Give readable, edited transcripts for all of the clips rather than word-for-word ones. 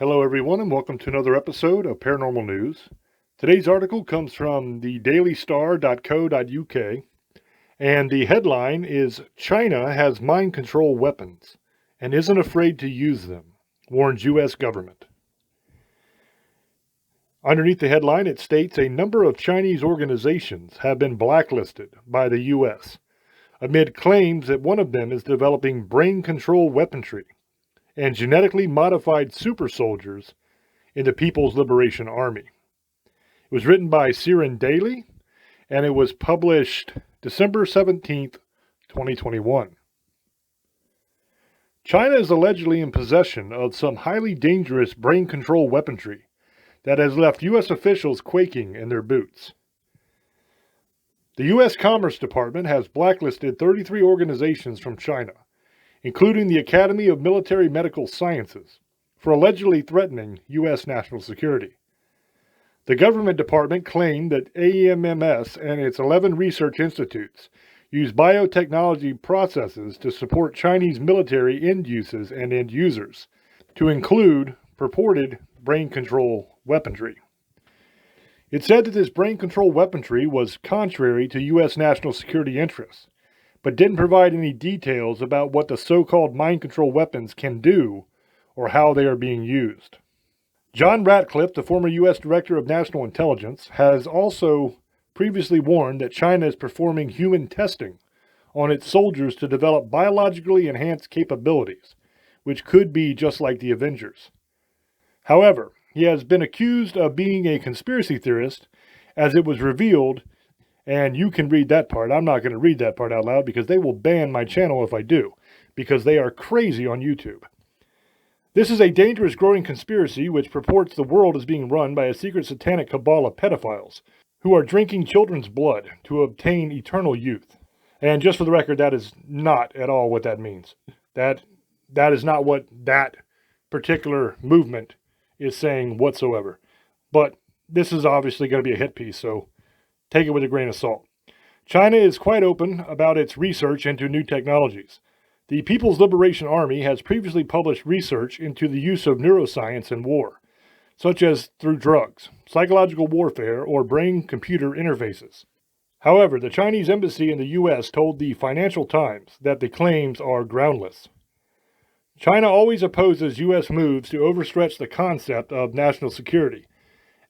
Hello everyone and welcome to another episode of Paranormal News. Today's article comes from the dailystar.co.uk and the headline is China has mind control weapons and isn't afraid to use them, warns U.S. government. Underneath the headline it states a number of Chinese organizations have been blacklisted by the U.S. amid claims that one of them is developing brain control weaponry and genetically modified super soldiers in the People's Liberation Army. It was written by Surrogate, and it was published December 17th, 2021. China is allegedly in possession of some highly dangerous brain control weaponry that has left U.S. officials quaking in their boots. The U.S. Commerce Department has blacklisted 33 organizations from China, including the Academy of Military Medical Sciences, for allegedly threatening U.S. national security. The government department claimed that AEMMS and its 11 research institutes use biotechnology processes to support Chinese military end uses and end users, to include purported brain control weaponry. It said that this brain control weaponry was contrary to U.S. national security interests, but didn't provide any details about what the so-called mind control weapons can do or how they are being used. John Ratcliffe, the former U.S. Director of National Intelligence, has also previously warned that China is performing human testing on its soldiers to develop biologically enhanced capabilities, which could be just like the Avengers. However, he has been accused of being a conspiracy theorist, as it was revealed. And you can read that part. I'm not going to read that part out loud because they will ban my channel if I do, because they are crazy on YouTube. This is a dangerous growing conspiracy which purports the world is being run by a secret satanic cabal of pedophiles who are drinking children's blood to obtain eternal youth. And just for the record, that is not at all what that means. That is not what that particular movement is saying whatsoever. But this is obviously going to be a hit piece, so take it with a grain of salt. China is quite open about its research into new technologies. The People's Liberation Army has previously published research into the use of neuroscience in war, such as through drugs, psychological warfare, or brain-computer interfaces. However, the Chinese embassy in the U.S. told the Financial Times that the claims are groundless. China always opposes U.S. moves to overstretch the concept of national security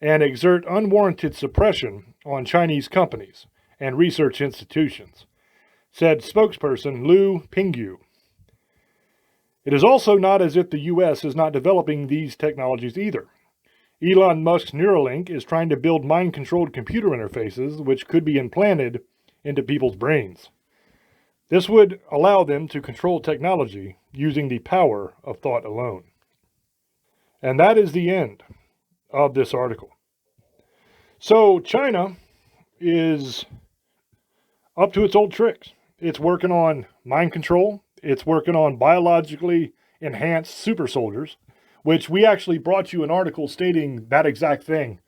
and exert unwarranted suppression on Chinese companies and research institutions, said spokesperson Liu Pingyu. It is also not as if the U.S. is not developing these technologies either. Elon Musk's Neuralink is trying to build mind-controlled computer interfaces which could be implanted into people's brains. This would allow them to control technology using the power of thought alone. And that is the end of this article. So China is up to its old tricks. It's working on mind control. It's working on biologically enhanced super soldiers, which we actually brought you an article stating that exact thing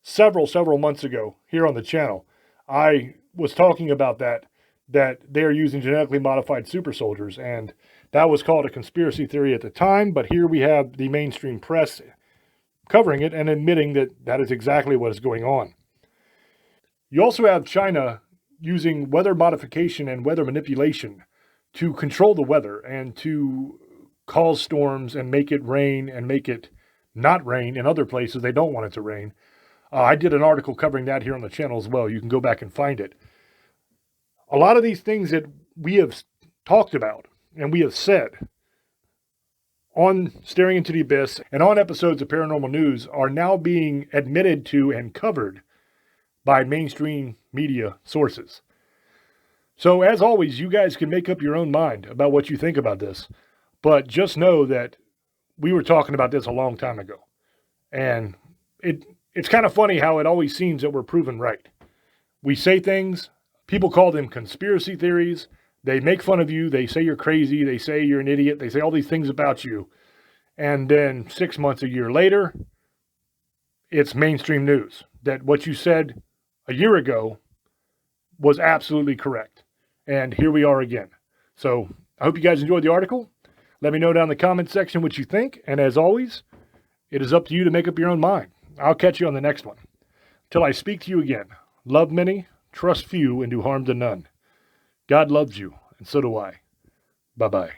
several months ago here on the channel. I was talking about that they are using genetically modified super soldiers, and that was called a conspiracy theory at the time, but here we have the mainstream press covering it and admitting that that is exactly what is going on. You also have China using weather modification and weather manipulation to control the weather and to cause storms and make it rain and make it not rain in other places they don't want it to rain. I did an article covering that here on the channel as well. You can go back and find it. A lot of these things that we have talked about and we have said on Staring Into the Abyss and on episodes of Paranormal News are now being admitted to and covered by mainstream media sources. So as always, you guys can make up your own mind about what you think about this, but just know that we were talking about this a long time ago. And it's kind of funny how it always seems that we're proven right. We say things, people call them conspiracy theories. They make fun of you. They say you're crazy. They say you're an idiot. They say all these things about you. And then 6 months, a year later, it's mainstream news that what you said a year ago was absolutely correct. And here we are again. So I hope you guys enjoyed the article. Let me know down in the comment section what you think. And as always, It is up to you to make up your own mind. I'll catch you on the next one. Till I speak to you again, love many, trust few, and do harm to none. God loves you, and so do I. Bye-bye.